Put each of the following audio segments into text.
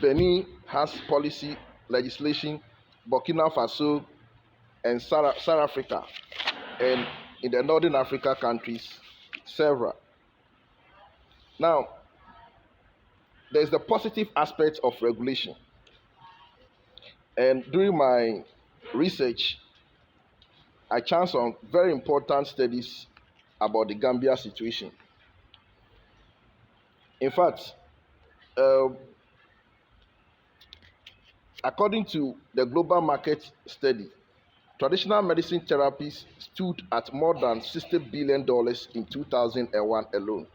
Benin has policy legislation, Burkina Faso and South Africa, and in the Northern Africa countries, several. Now, there's the positive aspect of regulation. And during my research, I chanced on very important studies about the Gambia situation. In fact, uh, according to the global market study, traditional medicine therapies stood at more than $60 billion in 2001 alone.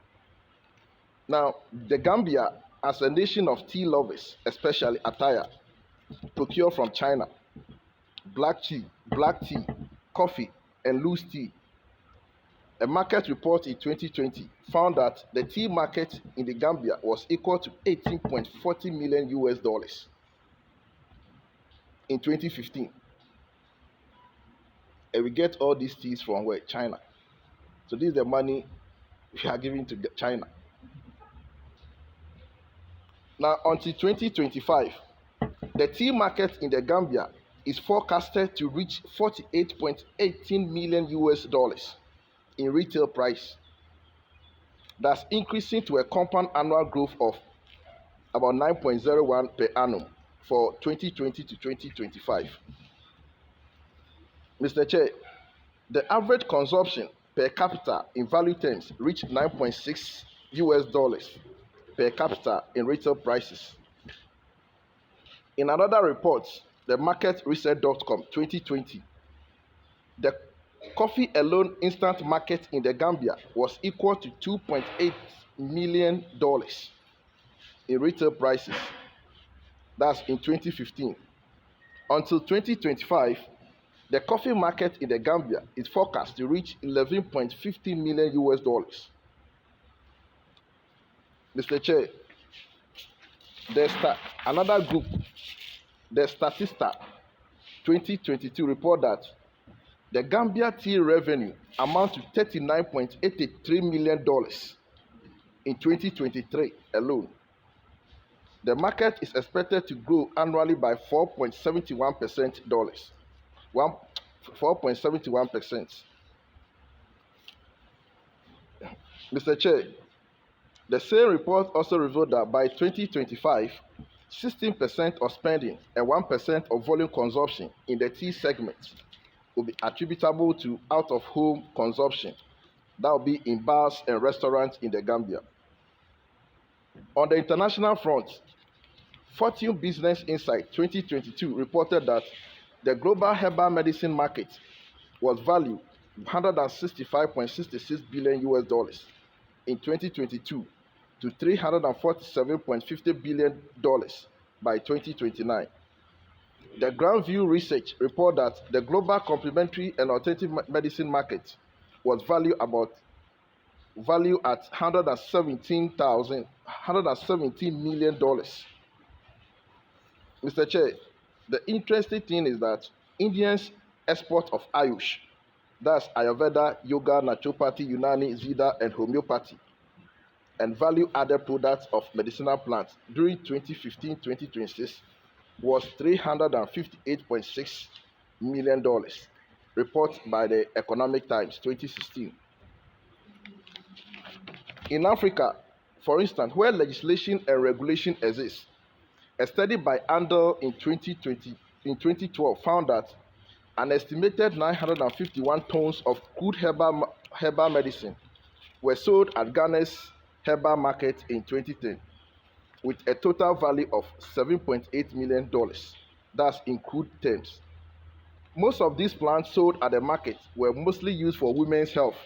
Now, the Gambia, as a nation of tea lovers, especially attire, procure from China, black tea, coffee, and loose tea. A market report in 2020 found that the tea market in the Gambia was equal to 18.40 million US dollars in 2015. And we get all these teas from where? China. So this is the money we are giving to China. Now, until 2025, the tea market in the Gambia is forecasted to reach 48.18 million US dollars in retail price. That's increasing to a compound annual growth of about 9.01 per annum for 2020 to 2025. Mr. Chair, the average consumption per capita in value terms reached 9.6 US dollars per capita in retail prices. In another report, the marketresearch.com 2020, the coffee alone instant market in the Gambia was equal to $2.8 million in retail prices. That's in 2015. Until 2025, the coffee market in the Gambia is forecast to reach 11.50 million US dollars. Mr. Chair, another group, the Statista 2022 report that the Gambia tea revenue amounts to $39.83 million in 2023 alone. The market is expected to grow annually by 4.71%. 4.71%. Mr. Chair, the same report also revealed that by 2025, 16% of spending and 1% of volume consumption in the tea segment will be attributable to out-of-home consumption. That will be in bars and restaurants in the Gambia. On the international front, Fortune Business Insight 2022 reported that the global herbal medicine market was valued 165.66 billion US dollars in 2022 to $347.50 billion by 2029. The Grandview Research report that the global complementary and alternative medicine market was valued at $117 million. Mr. Chair, the interesting thing is that Indians' export of Ayush, that's Ayurveda, Yoga, Naturopathy, Unani, Siddha, and Homeopathy, and value-added products of medicinal plants during 2015-2026 was $358.6 million, report by the Economic Times 2016. In Africa, for instance, where legislation and regulation exist, a study by Andel in 2012 found that an estimated 951 tons of crude herbal medicine were sold at Ghana's herbal market in 2010, with a total value of $7.8 million. That's in crude terms. Most of these plants sold at the market were mostly used for women's health,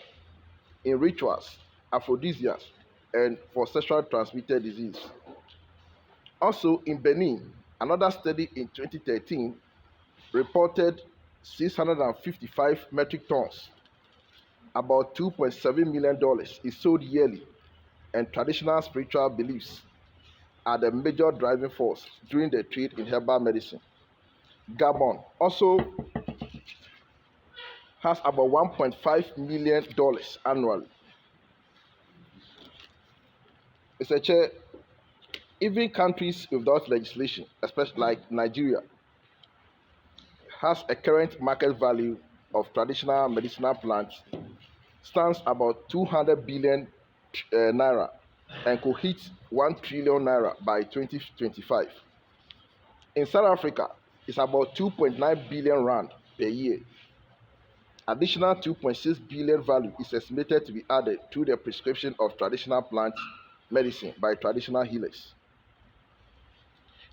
in rituals, aphrodisiacs, and for sexually transmitted disease. Also in Benin, another study in 2013 reported 655 metric tons, about $2.7 million, is sold yearly, and traditional spiritual beliefs are the major driving force during the trade in herbal medicine. Gabon also has about $1.5 million annually. Mr. Chair, Even countries without legislation, especially like Nigeria, has a current market value of traditional medicinal plants stands about 200 billion naira and could hit 1 trillion naira by 2025. In South Africa, it's about 2.9 billion rand per year. Additional 2.6 billion value is estimated to be added through the prescription of traditional plant medicine by traditional healers.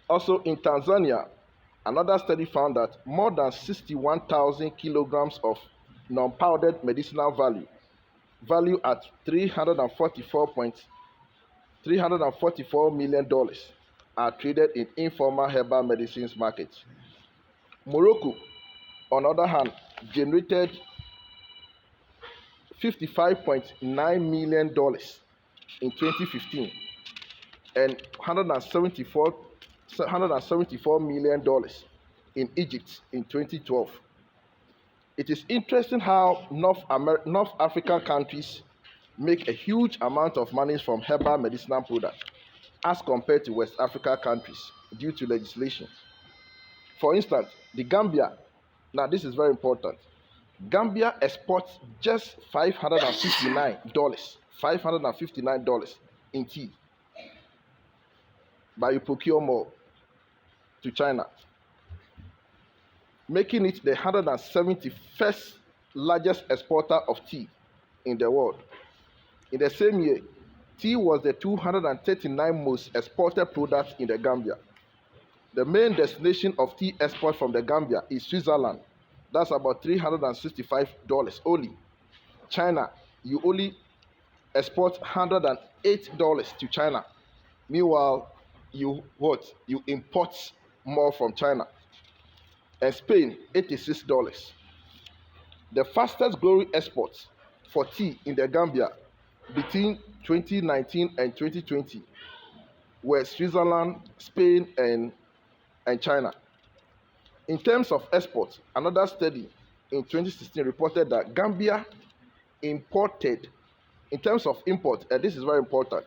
Also in Tanzania, another study found that more than 61,000 kilograms of non-powdered medicinal value at $344 million are traded in informal herbal medicines markets. Morocco, on the other hand, generated $55.9 million in 2015 and $174 million in Egypt in 2012. It is interesting how North African countries make a huge amount of money from herbal medicinal products as compared to West Africa countries due to legislation. For instance, the Gambia, now this is very important. Gambia exports just $559 in tea, but you procure more to China, making it the 171st largest exporter of tea in the world. In the same year, tea was the 239th most exported product in the Gambia. The main destination of tea export from the Gambia is Switzerland. That's about $365 only. China, you only export $108 to China. Meanwhile, you import more from China. And Spain, $86. The fastest growing exports for tea in the Gambia between 2019 and 2020 were Switzerland, Spain, and China. In terms of exports, another study in 2016 reported that Gambia imported, in terms of import, and this is very important,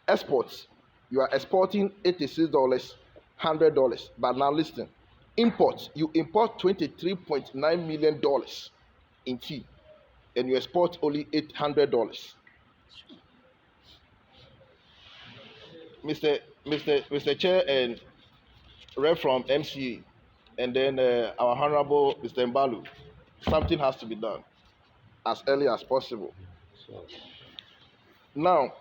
exports, you are exporting $86, $100, but now listen, imports, you import $23.9 million in tea, and you export only $800. Mr. Chair and Rep from MCA, and then our Honorable Mr. Mbalu, something has to be done as early as possible. Now,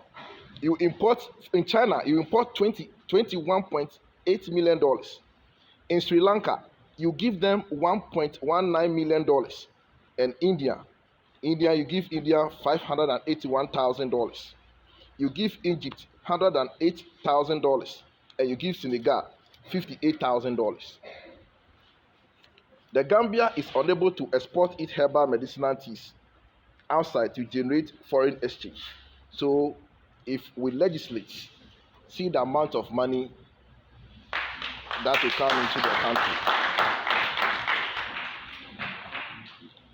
you import, in China, you import $21.8 million. In Sri Lanka, you give them $1.19 million. And India, you give India $581,000. You give Egypt $108,000. And you give Senegal $58,000. The Gambia is unable to export its herbal medicinal teas outside to generate foreign exchange. So if we legislate, see the amount of money that will come into the country.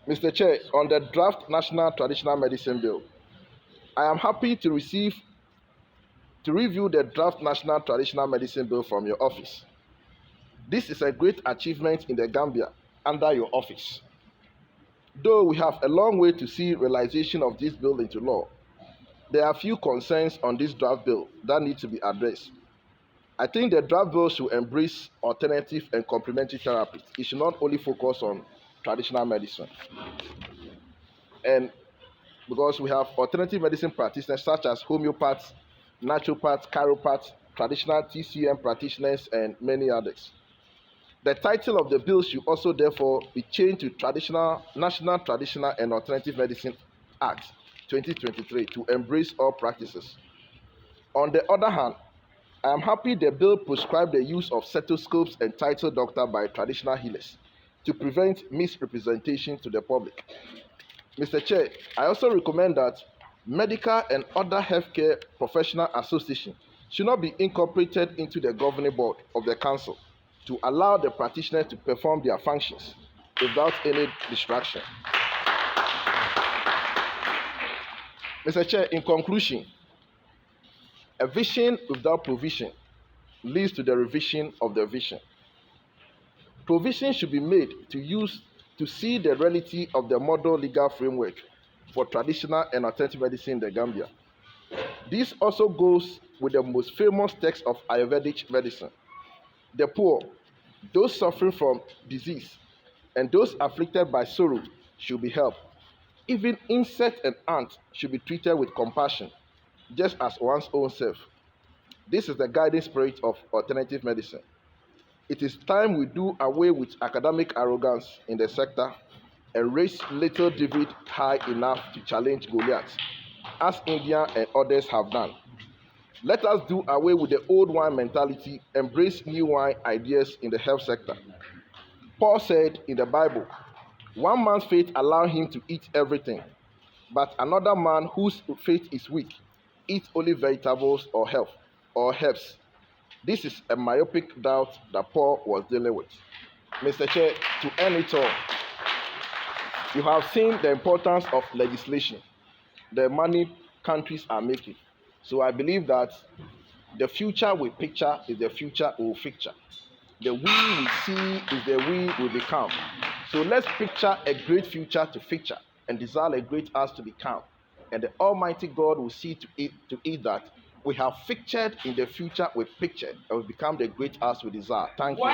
Mr. Chair, on the draft National Traditional Medicine Bill, I am happy to review the draft National Traditional Medicine Bill from your office. This is a great achievement in the Gambia under your office. Though we have a long way to see realization of this bill into law, there are few concerns on this draft bill that need to be addressed. I think the draft bill should embrace alternative and complementary therapies. It should not only focus on traditional medicine. And because we have alternative medicine practitioners such as homeopaths, naturopaths, chiropaths, traditional TCM practitioners, and many others. The title of the bill should also therefore be changed to National Traditional and Alternative Medicine Act 2023 to embrace all practices. On the other hand, I am happy the bill prescribes the use of stethoscopes and titled doctor by traditional healers to prevent misrepresentation to the public. Mr. Chair, I also recommend that medical and other healthcare professional associations should not be incorporated into the governing board of the council to allow the practitioners to perform their functions without any distraction. Mr. Chair, in conclusion, a vision without provision leads to the revision of the vision. Provision should be made to see the reality of the model legal framework for traditional and alternative medicine in the Gambia. This also goes with the most famous text of Ayurvedic medicine. The poor, those suffering from disease, and those afflicted by sorrow should be helped. Even insect and ant should be treated with compassion, just as one's own self. This is the guiding spirit of alternative medicine. It is time we do away with academic arrogance in the sector and raise little David high enough to challenge Goliath, as India and others have done. Let us do away with the old wine mentality, embrace new wine ideas in the health sector. Paul said in the Bible, one man's faith allowed him to eat everything, but another man whose faith is weak eats only vegetables or herbs. This is a myopic doubt that Paul was dealing with. Mr. Chair, to end it all, you have seen the importance of legislation, the money countries are making. So I believe that the future we picture is the future we will picture. The we see is the we will become. So let's picture a great future to picture and desire a great us to become. And the Almighty God will see to it that we have pictured in the future we pictured and we become the great us we desire. Thank you.